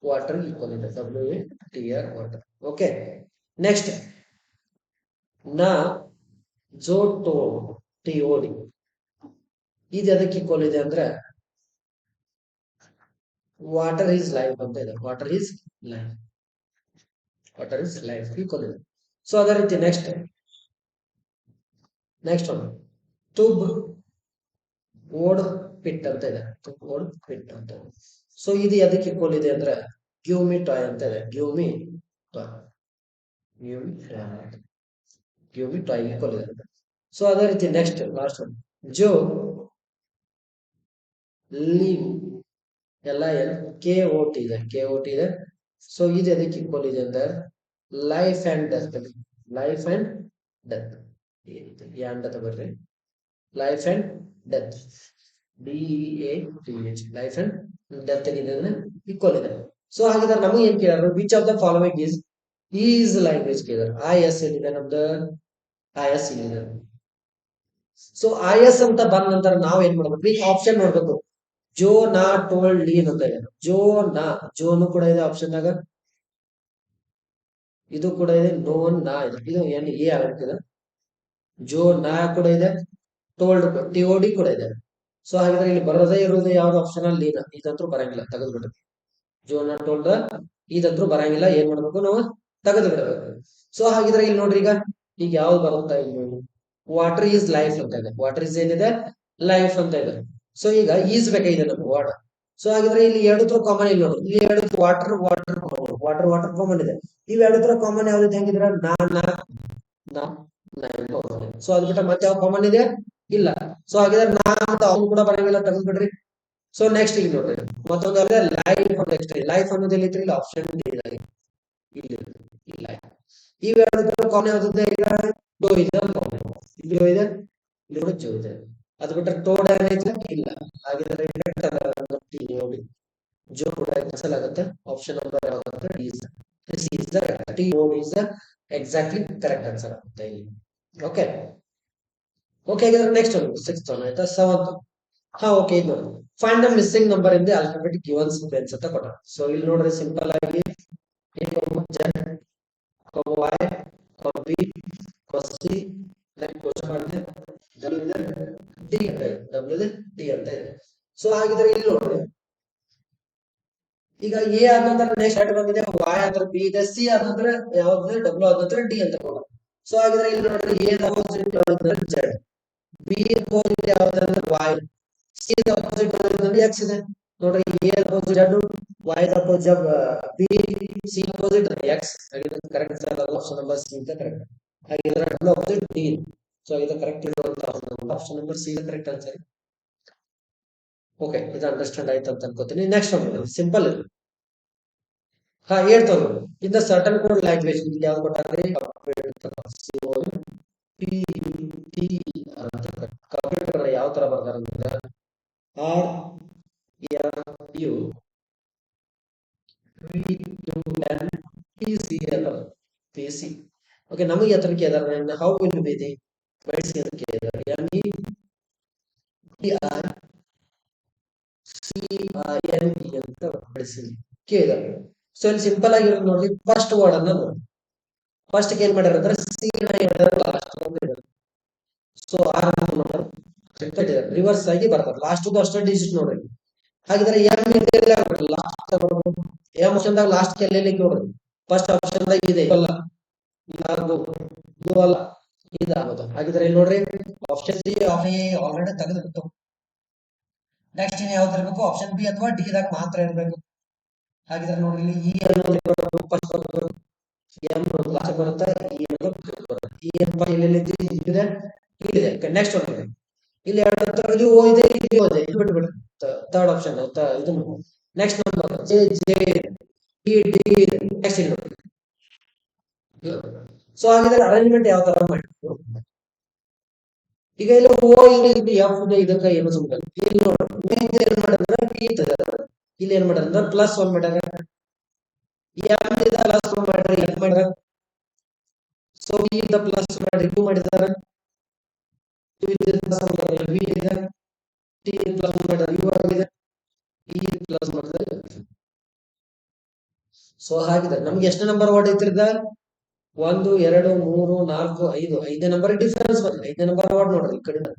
ವಾಟರ್ ಈಕ್ವಲ್ ಇದೆ WATR ವಾಟರ್. ಓಕೆ ನೆಕ್ಸ್ಟ್ ನಾ ಜೋಟೋ TOD ಇದು ಅದಕ್ಕೆ ಈಕ್ವಲ್ ಇದೆ ಅಂದ್ರೆ ವಾಟರ್ ಈಸ್ ಲೈಫ್ ಅಂತ ಇದೆ. ವಾಟರ್ ಈಸ್ ಲೈಫ್ ಈಕ್ವಲ್ ಇದೆ. ಸೊ ಅದೇ ರೀತಿ ನೆಕ್ಸ್ಟ್ ಒನ್ ತುಬ್ ಓಡ್ ಪಿಟ್ ಅಂತ ಇದೆ. ಓಡ್ ಪಿಟ್ ಅಂತ ಇದೆ. ಸೊ ಇದು ಅದಕ್ಕೆ ಈಕ್ವಲ್ ಇದೆ ಅಂದ್ರೆ ಗಿವ್ ಮಿ ಟಾಯ್ ಅಂತ ಇದೆ. ಗಿವ್ ಮಿ ಟಾಯ್ ಈಕ್ವಲ್ ಇದೆ. ಸೊ ಅದೇ ರೀತಿ ನೆಕ್ಸ್ಟ್ ಲಾಸ್ಟ್ ಒನ್ ಜೋ ಲೀವ್ KOT ಇದೆ. ಸೊ ಇದು ಅದಕ್ಕೆ ಈಕ್ವಲ್ ಇದೆ ಅಂದ್ರೆ ಲೈಫ್ ಅಂಡ್ ಡೆತ್ ಅಂತ ಬರ್ರಿ life and death DEATH life and death equal ಇದೆ. ಸೊ ಹಾಗಿದ್ರೆ ನಮಗೆ ಏನ್ ಕೇಳಿದ್ರು which of the following is language ಕೇಳಿದ್ರು. IS ಏನಿದೆ ನಮ್ದು IS ಇದೆ. ಸೊ IS ಅಂತ ಬಂದ ನಂತರ ನಾವ್ ಏನ್ ಮಾಡ್ಬೇಕು ಈಗ ಆಪ್ಷನ್ ನೋಡ್ಬೇಕು. ಜೋ ನಾ ಟೋಲ್ಡ್ ಲೀನ್ ಅಂತ ಇದೆ. ಜೋನು ಕೂಡ ಇದೆ ಆಪ್ಷನ್ ಆಗ. ಇದು ಕೂಡ ಇದೆ ನೋನ್ ನಾ ಇದೆ. ಇದು NA ಆಗ್ತದೆ. ಜೋ ನಾ ಕೂಡ ಇದೆ. ಟೋಲ್ಡ್ TOD ಕೂಡ ಇದೆ. ಸೊ ಹಾಗಿದ್ರೆ ಇಲ್ಲಿ ಬರೋದೇ ಇರುವುದು ಯಾವ್ದು ಆಪ್ಷನ್ ಅಲ್ಲಿ ಲೀನ್. ಇದಂತೂ ಬರಂಗಿಲ್ಲ, ತೆಗೆದ್ಬಿಡ್ರಿ. ಜೋ ನಾ ಟೋಲ್ಡ್ ಇದಂತೂ ಬರಂಗಿಲ್ಲ. ಏನ್ ಮಾಡ್ಬೇಕು ನಾವು ತೆಗೆದು ಬಿಡಬೇಕು. ಸೊ ಹಾಗಿದ್ರೆ ಇಲ್ಲಿ ನೋಡ್ರಿ ಈಗ ಯಾವ್ದು ಬರುತ್ತಾ ಇಲ್ಲಿ ವಾಟರ್ ಈಸ್ ಲೈಫ್ ಅಂತ ಇದೆ. ವಾಟರ್ ಈಸ್ ಏನಿದೆ ಲೈಫ್ ಅಂತ ಇದೆ. ಸೊ ಈಗ ಈಸ್ ಬೇಕಾಗಿದೆ ನಮ್ಗೆ ವಾಟರ್. ಸೊ ಹಾಗಿದ್ರೆ ಇಲ್ಲಿ ಎರಡು ಕಾಮನ್ ಇಲ್ಲಿ ನೋಡಿ. ಇಲ್ಲಿ ಎರಡು ವಾಟರ್ ಕಾಮನ್ ಇದೆ. ಇವೆರಡು ಕಾಮನ್ ಯಾವ್ದು ಹೆಂಗಿದ್ರ ಸೊ ಅದ್ ಬಿಟ್ಟ ಮತ್ತೆ ಯಾವ ಕಾಮನ್ ಇದೆ ಇಲ್ಲ. ಸೊ ಹಾಗಿದ್ರೆ ಅವ್ನು ಕೂಡ ಬರಂಗಿಲ್ಲ, ತೆಗೆದ್ಬಿಡ್ರಿ. ಸೊ ನೆಕ್ಸ್ಟ್ ಇಲ್ಲಿ ನೋಡ್ರಿ ಮತ್ತೊಂದು ಲೈಫ್ ಅನ್ನೋದು ಎಲ್ಲಿತ್ರಿ ಇಲ್ಲಿ ಆಪ್ಷನ್ ಇಲ್ಲಿ ಇವೆರಡು ಕಾಮನ್ ಯಾವ್ದು ಈಗ ಜೋ ಇದೆ ಅದು ಬಿಟ್ಟರೆ ಟೋಡ್ ಇಲ್ಲ. ಹಾಗಿದ್ರೆ ಜೋ ಕೂಡ ಕ್ಯಾನ್ಸಲ್ ಆಗುತ್ತೆ. ಆಪ್ಷನ್ ನಂಬರ್ ಯಾವ್ದಂದ್ರೆ is exactly correct answer ಆಗುತ್ತೆ ಇಲ್ಲಿ. ಓಕೆ ಹಾಗಿದ್ರೆ ನೆಕ್ಸ್ಟ್ ಒಂದು 6th ಒನ್ ಆಯ್ತಾ. 7th ಓಕೆ ಇದು find the missing number in the alphabetic given sequence ಅಂತ ಕೊಟ್ಟ. ಸೊ ಇಲ್ಲಿ ನೋಡ್ರಿ ಸಿಂಪಲ್ ಆಗಿ A, Z, Y, B, C D ಅಂತ ಇದೆ. ಸೊ ಹಾಗಿದ್ರೆ ಇಲ್ಲಿ ನೋಡ್ರಿ ಈಗ A ಆದ ನಂತರ ನೆಕ್ಸ್ಟ್ ಆಟ ಬಂದಿದೆ Y ಆದ್ರೆ B ಇದೆ, C ಆದ ನಂತರ ಯಾವ್ದು W ಆದ ನಂತರ D ಅಂತ ಕೊಡ. ಸೊ ಹಾಗಿದ್ರೆ ಇಲ್ಲಿ ನೋಡ್ರಿ A ದ ಅಪೋಸಿಟ್ ಯಾವ್ದಂದ್ರೆ Z, B ಅಪೋಸಿಟ್ ಯಾವ್ದಂದ್ರೆ Y, C ದ ಅಪೋಸಿಟ್ ಯಾವ್ದಂದ್ರೆ X ಇದೆ. ನೋಡ್ರಿ A opposite Z, Y the opposite B, C opposite X. ಹಾಗಿದ್ರೆ ಕರೆಕ್ಟ್ ಆಪ್ಷನ್ ನಂಬರ್ C ಅಂತ ಕರೆಕ್ಟ್. ಹಾಗಿದ್ರೆ W ಅಪೋಸಿಟ್ D. ಸೊ ಇದು ಕರೆಕ್ಟ್ ಇರುವಂತ option number C the correct answer. Okay ಇದು ಅಂಡರ್ಸ್ಟ್ಯಾಂಡ್ ಆಯ್ತು ಅಂತ ಅನ್ಕೋತೀನಿ. ನೆಕ್ಸ್ಟ್ ಒಂದು ಸಿಂಪಲ್ ಹೇಳ್ತಾವ in the certain code language ಯಾವ್ದು ಕೊಟ್ಟಾರೆ ಕಂಪ್ಯೂಟರ್ ಯಾವ ತರ ಬರ್ತಾರ ಅಂದ್ರೆ RUPC. ಓಕೆ ನಮಗೆ ಹತ್ರ ಕೇಳಿದಾರೆ ಹೌ ವಿಲ್ ಬಿ ದಿ ಬಳಸಿ ಅಂತ ಕೇಳಿದಾರೆ. CINE ಅಂತ ಬಳಸಿ ಕೇಳಿದಾರೆ. ಸೊ ಇಲ್ಲಿ ಸಿಂಪಲ್ ಆಗಿರೋದು ನೋಡಿ ಫಸ್ಟ್ ವರ್ಡ್ ಅನ್ನ ನೋಡಿ. ಫಸ್ಟ್ ಏನ್ ಮಾಡ್ಯಾರ ಅಂದ್ರೆ ಸೊ ರಿವರ್ಸ್ ಆಗಿ ಬರ್ತಾರೆ. ಲಾಸ್ಟ್ ಅಷ್ಟೇ ಡಿಜಿಟ್ ನೋಡ್ರಿ. ಹಾಗಿದ್ರೆ ಆಪ್ಷನ್ ಲಾಸ್ಟ್ ನೋಡ್ರಿ ಫಸ್ಟ್ ಆಪ್ಷನ್ ಇದೆ ಅಲ್ಲ ಇದಾಗೋದು. ಹಾಗಿದ್ರೆ ಇಲ್ಲಿ ನೋಡ್ರಿ ಆಪ್ಷನ್ ಸಿ ಆಲ್ರೆಡಿ ತೆಗೆದು ಬಿಟ್ಟು ನೆಕ್ಸ್ಟ್ ಯಾವ್ದು ಇರಬೇಕು ಆಪ್ಷನ್ ಬಿ ಅಥವಾ ಡಿ ದಾಗ ಮಾತ್ರ ಇರಬೇಕು. ಹಾಗಿದ್ರೆ ನೋಡ್ರಿ ಇಲ್ಲಿ ಈ ನೆಕ್ಸ್ಟ್ ಇಲ್ಲಿ ಎರಡು ಓ ಇದೆ ಇಲ್ಲಿ ಬಿಟ್ಬಿಡ್ರಿ ಥರ್ಡ್ ಆಪ್ಷನ್ ಇದು ನೆಕ್ಸ್ಟ್ ನಂಬರ್ ನೆಕ್ಸ್ಟ್ ಸೊ ಹಾಗಿದ್ರೆ ಅರೇಂಜ್ಮೆಂಟ್ ಯಾವ ತರ ಮಾಡಿ ಈಗ ಇಲ್ಲಿ ಓ ಇಲ್ಲಿ ಎಫ್ ಇದಕ್ಕ ಏನು ಸಿಂಬಲ್ ಇಲ್ಲಿ ನೋಡ್ರಿ ಏನ್ ಮಾಡಿದ್ರೆ ಇಲ್ಲಿ ಏನ್ ಮಾಡ್ಯಾರ ಪ್ಲಸ್ 1 ಮಾಡ್ಯಾರ ಪ್ಲಸ್ 1 ಮಾಡ್ಯಾರ. ಸೊ ಸೊ ವಿ ಇಂದ ಪ್ಲಸ್ ಮಾಡಿ ಟೂ ಮಾಡಿದಾರೆ, ಟೂ ಇದೆ ಪ್ಲಸ್ ಮಾಡಿದ್ರೆ ವಿ ಇದೆ, ಟಿ ಪ್ಲಸ್ ಮಾಡಿದ್ರೆ ಯು ಆಗಿದೆ, ಇ ಪ್ಲಸ್ ಮಾಡಿದ್ರೆ. ಸೊ ಹಾಗಿದೆ ನಮ್ಗೆ ಎಷ್ಟು ನಂಬರ್ ವರ್ಡ್ ಐತ್ರಿದ 1 2 3 4 5 ಐದನೇ ನಂಬರ್ ಡಿಫರೆನ್ಸ್ ಬರ್ತದೆ. ಐದನೇ ನಂಬರ್ ವರ್ಡ್ ನೋಡ್ರಿ ಈ ಕಡೆಯಿಂದ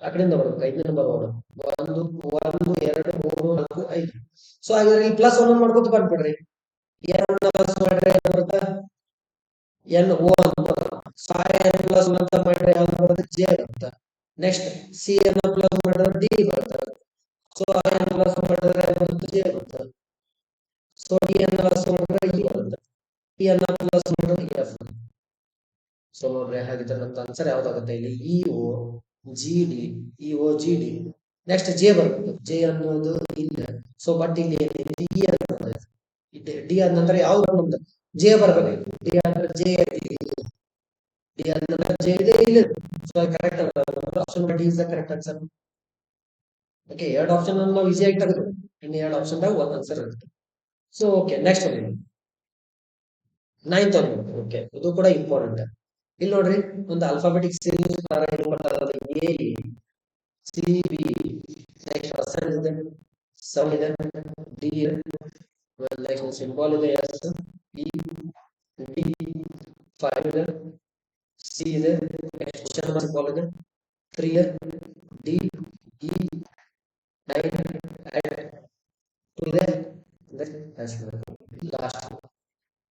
ಆ ಕಡೆಯಿಂದ ಬರ್ಬೇಕು. ಐದನೇ ನಂಬರ್ ವರ್ಡ್ 1 1 2 3 4 5. ಸೊ ಹಾಗಾದ್ರೆ ಈ ಪ್ಲಸ್ ಒನ್ ಮಾಡ್ಕೊತ ಬಂದ್ಬಿಡ್ರಿ. ಎರಡು ಪ್ಲಸ್ ಮಾಡ್ರೆ ಏನ್ ಬರುತ್ತೆ ಎನ್ ಓ ಅಂತ. ಸೊ ಎನ್ ಪ್ಲಸ್ ಅಂತ ಮಾಡ್ರೆ ಯಾವ್ದು ಬರುತ್ತೆ ಜೆ ಬರುತ್ತೆ. ನೆಕ್ಸ್ಟ್ ಸಿ ಎನ್ ಪ್ಲಸ್ ಮಾಡಿದ್ರೆ ಡಿ ಬರುತ್ತೆ. ಸೊ ಎನ್ ಪ್ಲಸ್ ಮಾಡಿದ್ರೆ ಬರುತ್ತೆ ಜೆ ಬರುತ್ತೆ. ಸೊ ಡಿ ಎನ್ ಪ್ಲಸ್ ಮಾಡಿದ್ರೆ ಇ ಬರುತ್ತೆ. ಇ ಎನ್ ಪ್ಲಸ್ ಮಾಡಿದ್ರೆ ಎಫ್. ಸೊ ನೋಡ್ರಿ ಹಾಗಿದ್ರೆ ನಮ್ದು ಆನ್ಸರ್ ಯಾವ್ದಾಗುತ್ತೆ ಇಲ್ಲಿ EO G D, EO G D. Next J ಬರುತ್ತೆ. ಜೆ ಅನ್ನೋದು ಇಲ್ಲ. ಸೊ ಬಟ್ ಇಲ್ಲಿ ಏನಿದೆ ಇ ಅನ್ನೋದು ಡಿ ಆದ ನಂತರ ಯಾವ್ದು ನಮ್ದು ಜೆ ಬರ್ಬೇಕು. ಡಿ ಅಂದ್ರೆ ಜೆ, ಡಿ ಆದ ನಂತರ ಜೆ ಇದೆ ಇಲ್ಲ. So correct option D is the correct answer. Okay, ಎರಡು ಆಪ್ಷನ್ ನಾವು ಈಸಿಯಾಗಿ ತೆಗೆದು ಇನ್ನು ಎರಡು ಆಪ್ಷನ್ ದಾಗ ಒಂದ್ ಆನ್ಸರ್ ಇರುತ್ತೆ. ಸೊ ಓಕೆ, ನೆಕ್ಸ್ಟ್ ಒಂದು 9th ಒಂದು. ಓಕೆ, ಇದು ಕೂಡ ಇಂಪಾರ್ಟೆಂಟ್. ಇಲ್ಲಿ ನೋಡ್ರಿ ಒಂದು ಆಲ್ಫಾಬೆಟಿಕ್ ಸೀರೀಸ್ ತರ A C B, next ascend ಇದೆ, ಸಮ್ ಇದೆ, ಡಿ ನೆಕ್ಸ್ಟ್ ಸಿಂಬಲ್ ಇದೆ, ಎಸ್ ಇ ಡಿ 5 ಇದೆ, ಸಿ ಇದೆ, ನೆಕ್ಸ್ಟ್ ಕ್ವೆಶ್ಚನ್ ಮಾರ್ಕ್ ಸಿಂಬಲ್ ಇದೆ, 3 ಇದೆ, ಡಿ ಇ 9 2 ಇದೆ, ಲಾಸ್ಟ್.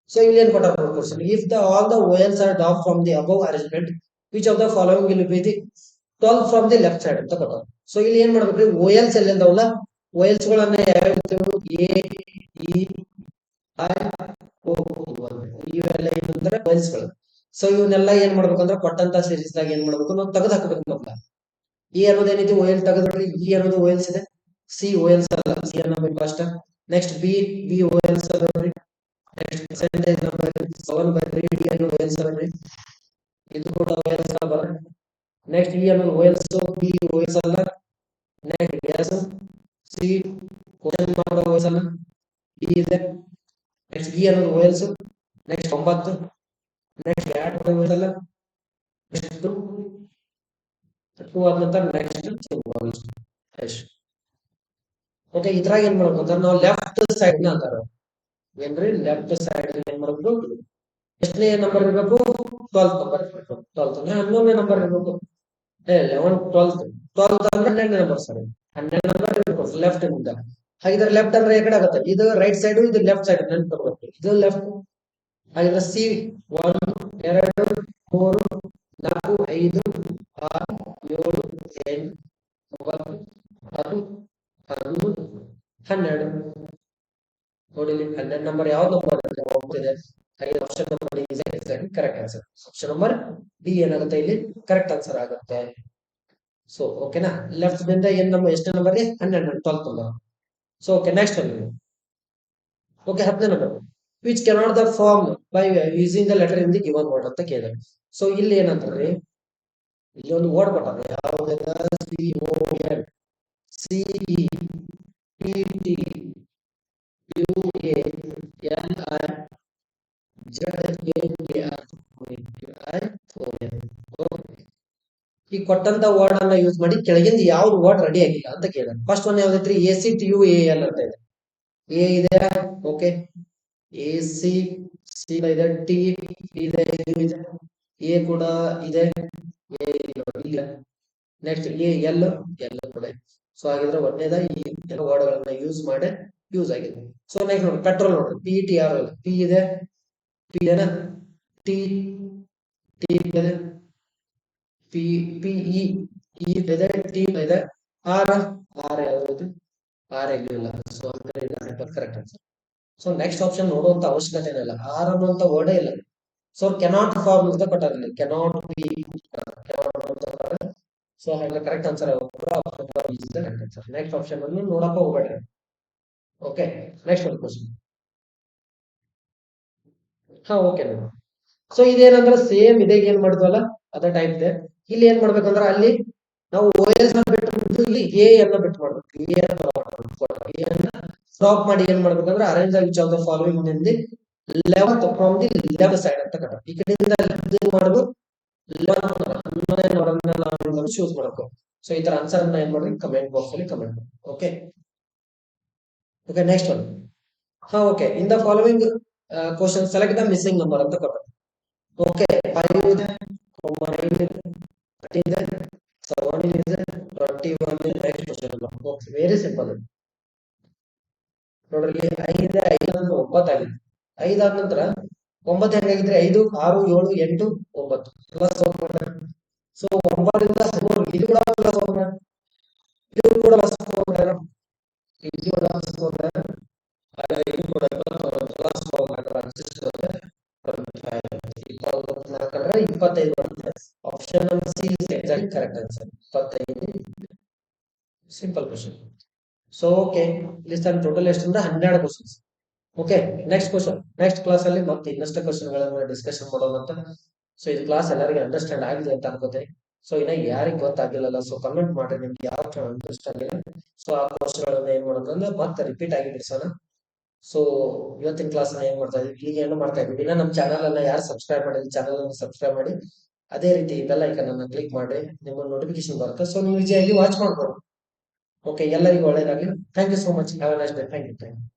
So ಇಲ್ಲಿ ಏನ್ ಕೊಟ್ಟಾರ question, if the all the vowels are drop from the above arrangement which of the following will be the 12 from the left side ಅಂತ ಕೊಟ್ಟಾರ. ಸೊ ಇಲ್ಲಿ ಏನ್ ಮಾಡ್ಬೇಕ್ರಿ, ವೋಯಲ್ಸ್ ಎಲ್ಲಿ ಅಂದವಲ್ಲ ವೋಯಲ್ಸ್ ಗಳನ್ನ ಯಾವ್ಯಾವ ಎ ಇ ಐ ಓ ಇವೆಲ್ಲ ಏನಂದ್ರೆ ವೋಯಲ್ಸ್ ಗಳು. ಸೊ ಇವನ್ನೆಲ್ಲ ಏನ್ ಮಾಡ್ಬೇಕಂದ್ರೆ ಕೊಟ್ಟಂತ ಸೀರೀಸ್ ದಾಗ ಏನ್ ಮಾಡ್ಬೇಕು ನಾವು ತೆಗೆದು ಹಾಕಬೇಕು. ಮೊದಲ ಇ ಅನ್ನೋದೇನೈತಿ ವೋಯಲ್ ತೆಗೆದ್ರಿ, ಇ ಅನ್ನೋದು ವೋಯಲ್ಸ್ ಇದೆ, ಸಿ ವೋಯಲ್ಸ್ ಅಲ್ಲ, ಸಿ ಅನ್ನಬೇಕು ಅಷ್ಟ. ನೆಕ್ಸ್ಟ್ ಬಿ ವೋಯಲ್ಸ್ ಅದಾವ್ರಿ. ನೆಕ್ಸ್ಟ್ ಪರ್ಸೆಂಟೇಜ್ ನಂಬರ್ 7 ಬರ್ರಿ, ಡಿ ಅನ್ನೋ ವೋಯಲ್ಸ್ ಬರ್ರಿ, ಇದು ಕೂಡ ವೋಯಲ್ಸ್ ಬರ. ನೆಕ್ಸ್ಟ್ ಇ ಅನ್ನೋ ವೋಯಲ್ಸ್, ಬಿ ವೋಯಲ್ಸ್ ಅಲ್ಲ. ನೆಕ್ಸ್ಟ್ ಎಸ್ ಸಿ ಕ್ವೆಶ್ಚನ್ ಮಾಡೋ ವೋಯಲ್ಸ್ ಅಲ್ಲ, ಡಿ ಇದೆ. ನೆಕ್ಸ್ಟ್ ಇ ಅನ್ನೋ ವೋಯಲ್ಸ್. ನೆಕ್ಸ್ಟ್ 9. ನೆಕ್ಸ್ಟ್ 2 ವೋಯಲ್ಸ್ ಅಲ್ಲ. ನೆಕ್ಸ್ಟ್ 2 ಆದ ನಂತರ ನೆಕ್ಸ್ಟ್ ಸಿಂಬಲ್ ಎಸ್. ಓಕೆ, ಇದ್ರಾಗ ಏನ್ ಮಾಡ್ಬೇಕು ಅಂತ ನಾವು ಲೆಫ್ಟ್ ಸೈಡ್ ನ ಅಂತಾರ ಏನ್ರಿ, ಲೆಫ್ಟ್ ಸೈಡ್ ಏನ್ ಮಾಡ್ಬೇಕು, ಎಷ್ಟನೇ ನಂಬರ್ ಇರಬೇಕು 12th ನಂಬರ್ ಇರಬೇಕು. 12th ಅಂದ್ರೆ 11ನೇ ನಂಬರ್ ಇರಬೇಕು. 11 12th 12th ಅಂದ್ರೆ 12ನೇ ನಂಬರ್. ಸರಿ, 12ನೇ ನಂಬರ್ ಇರಬೇಕು ಲೆಫ್ಟ್ ಇಂದ. ಹಾಗಿದ್ರೆ ಲೆಫ್ಟ್ ಅಂದ್ರೆ ಈ ಕಡೆ ಆಗುತ್ತೆ, ಇದು ರೈಟ್ ಸೈಡ್, ಇದು ಲೆಫ್ಟ್ ಸೈಡ್ ನೆನ್ಪಿರ್ಬೇಕು, ಇದು ಲೆಫ್ಟ್. ಹಾಗಿದ್ರೆ ಸಿ 1 2 3 4 5 6 7 8 9 10 11 12 ನೋಡಿ ಇಲ್ಲಿ 12 ನಂಬರ್ ಯಾವ ನಂಬರ್ ಇದೆ. Option number D is correct answer. Option number D ಏನಾಗುತ್ತೆ ಇಲ್ಲಿ ಕರೆಕ್ಟ್ ಆನ್ಸರ್ ಆಗುತ್ತೆ. ಸೊ ಓಕೆನಾ, ಲೆಫ್ಟ್ ದಿಂದ ಏನ್ ನಮ್ಮ ಎಷ್ಟು number 12 number. So okay, next ಒಂದು ಓಕೆ 10ನೇ number which cannot the form by using the letter in the given word ಅಂತ ಕೇಳಿದ್ರೆ. ಸೊ ಇಲ್ಲಿ ಏನಂತಾರೆ, ಇಲ್ಲಿ ಒಂದು ವರ್ಡ್ ಕೊಟ್ಟಾರೆ ಯಾವ್ದು, C O N C E T T U A N I Z A K R I O N. ಈ ಕೊಟ್ಟಂತ ವರ್ಡ್ ಅನ್ನ ಯೂಸ್ ಮಾಡಿ ಕೆಳಗಿಂದ ಯಾವ್ದು ವರ್ಡ್ ರೆಡಿ ಆಗಿಲ್ಲ ಅಂತ ಕೇಳಿದ್ರೆ. ಫಸ್ಟ್ ಒನ್ ಯಾವ್ದೈತ್ರಿ, A C T U A L ಅಂತ ಇದೆ. ಎ ಇದೆ, ಓಕೆ, ಎ ಸಿ ಸಿ ಇದೆ, ಟಿ ಇದೆ, ಯು ಇದೆ, ಎ ಕೂಡ ಇದೆ, ಎ ಇಲ್ಲ. ನೆಕ್ಸ್ಟ್ ಎ ಎಲ್ ಕೂಡ. ಸೊ ಹಾಗಿದ್ರೆ ಒಳ್ಳೆದ ಈ ವರ್ಡ್ ಗಳನ್ನ ಯೂಸ್ ಮಾಡಿ ಯೂಸ್ ಆಗಿದೆ. ಸೊ ನೆಕ್ಸ್ಟ್ ನೋಡಿ ಪೆಟ್ರೋಲ್ ನೋಡ್ರಿ, P T R L, P ಇದೆ, ಪಿ ಇದೆ, ಟಿ ಟಿ ಇದೆ, ಪಿ ಪಿ ಇ ಇದೆ, ಟಿ ಇದೆ, ಆರ್ ಆರ್ ಯಾವ್ದು ಆರ್ ಇಲ್ಲ. So correct answer. So next option ನೋಡುವಂತ ಅವಶ್ಯಕತೆ ಇಲ್ಲ, ಆರ್ ಅನ್ನುವಂತ ವರ್ಡ್ ಇಲ್ಲ. ಸೊ ಕೆನಾಟ್ ಫಾರ್ಮ್ ಅಂತ ಕೊಟ್ಟಾರೆ, ಕೆನಾಟ್ ಬಿ. ಸೊ ಹಾಗೆ ಕರೆಕ್ಟ್ ಆನ್ಸರ್ ನೆಕ್ಸ್ಟ್ ಆಪ್ಷನ್ ಅನ್ನು ನೋಡಪ್ಪ ಹೋಗ್ಬೇಡ್ರಿ. ಓಕೆ, ನೆಕ್ಸ್ಟ್ ಒಂದು ಕ್ವಶನ್. ಹಾ ಓಕೆ, ಸೊ ಇದೇನಂದ್ರೆ ಸೇಮ್ ಇದೇ ಏನ್ ಮಾಡಿದ್ವಲ್ಲ ಅದೇ ಟೈಪ್ ಇದೆ. ಇಲ್ಲಿ ಏನ್ ಮಾಡ್ಬೇಕಂದ್ರೆ ಅಲ್ಲಿ ನಾವು ಓಎಲ್ಸ್ ಬಿಟ್ಟು ಇಲ್ಲಿ ಎ ಅನ್ನ ಬಿಟ್ಟು ಮಾಡ್ಬೇಕು. ಎ ಅನ್ನ ಸ್ಟಾಪ್ ಮಾಡಿ ಏನ್ ಮಾಡ್ಬೇಕಂದ್ರೆ arrange which of the following in the eleventh from the left side ಅಂತ ಕಟ್ಟ ಈ ಕಡೆಯಿಂದ ಮಾಡಬೇಕು ಚೂಸ್ ಮಾಡಬೇಕು ಸೊ ಈ ತರ ಆನ್ಸರ್ ಅನ್ನ ಏನ್ ಮಾಡ್ರಿ ಕಮೆಂಟ್ ಬಾಕ್ಸ್ ಅಲ್ಲಿ ಕಮೆಂಟ್ ಮಾಡಿ ಓಕೆ ಓಕೆ ನೆಕ್ಸ್ಟ್ ಒನ್ ಹಾ okay in the following question select the missing number ಅಂತ ಕೊಟ್ಟ ಓಕೆ 5 ಇದೆ 9 ಇದೆ 13 ಇದೆ 7 ಇದೆ 21 ಇದೆ next question okay very simple ನೋಡ್ರಿ 5 ಇದೆ 5 ಅಂದ್ರೆ 9 ಆಗಿದೆ 5 ಆದ ನಂತರ 9 ಹೆಂಗಾಗಿದ್ರೆ 5 6 7 8 9 ಪ್ಲಸ್ ಸೊ 9 ಇಂದ 13 ಇದು ಕೂಡ ಪ್ಲಸ್ ಇದು ಕೂಡ ಪ್ಲಸ್ ಇದು ಕೂಡ ಪ್ಲಸ್ 25 ಬರುತ್ತೆ option C is exact correct answer 25 simple question so okay ಇಲ್ಲಿ ಟೋಟಲ್ ಎಷ್ಟಂದ್ರೆ 12 questions okay next question next class ಅಲ್ಲಿ ಮತ್ತೆ ಇನ್ನಷ್ಟು ಕ್ವಶನ್ ಗಳನ್ನ ಡಿಸ್ಕಷನ್ ಮಾಡೋಣ ಅಂತ ಸೊ ಇದು ಕ್ಲಾಸ್ ಎಲ್ಲರಿಗೂ ಅಂಡರ್ಸ್ಟ್ಯಾಂಡ್ ಆಗಿದೆ ಅಂತ ಅನ್ಕೋತೀನಿ ಸೊ ಇನ್ನ ಯಾರಿಗೆ ಗೊತ್ತಾಗಿಲ್ಲಲ್ಲ ಸೊ ಕಮೆಂಟ್ ಮಾಡಿ ನಿಮ್ಗೆ ಯಾವ ಅಂಡರ್ಸ್ಟ್ಯಾಂಡ್ ಆಗಿಲ್ಲ ಸೊ ಆ ಕ್ವಶನ್ ಗಳನ್ನ ಏನ್ ಮಾಡೋದಂದ್ರೆ ಮತ್ತೆ ರಿಪೀಟ್ ಆಗಿ ಬಿಡಿಸೋಣ ಸೊ ಇವತ್ತಿನ ಕ್ಲಾಸ್ ಏನ್ ಮಾಡ್ತಾ ಇದೀವಿ ಈಗ ಏನು ಮಾಡ್ತಾ ಇದೀವಿ ಇನ್ನ ನಮ್ಮ ಚಾನಲ್ ಅನ್ನ ಯಾರು ಸಬ್ಸ್ಕ್ರೈಬ್ ಮಾಡಿದ್ರೆ ಚಾನಲ್ ಅನ್ನು ಸಬ್ಸ್ಕ್ರೈಬ್ ಮಾಡಿ ಅದೇ ರೀತಿ ಬೆಲ್ ಐಕನ್ ಅನ್ನ ಕ್ಲಿಕ್ ಮಾಡಿ ನಿಮ್ಮ ನೋಟಿಫಿಕೇಶನ್ ಬರುತ್ತೆ ಸೊ ನೀವು ಈಸಿಯಾಗಿ ವಾಚ್ ಮಾಡ್ಬೋದು ಓಕೆ ಎಲ್ಲರಿಗೂ ಒಳ್ಳೇದಾಗ್ಲಿ thank you so much have a nice day thank you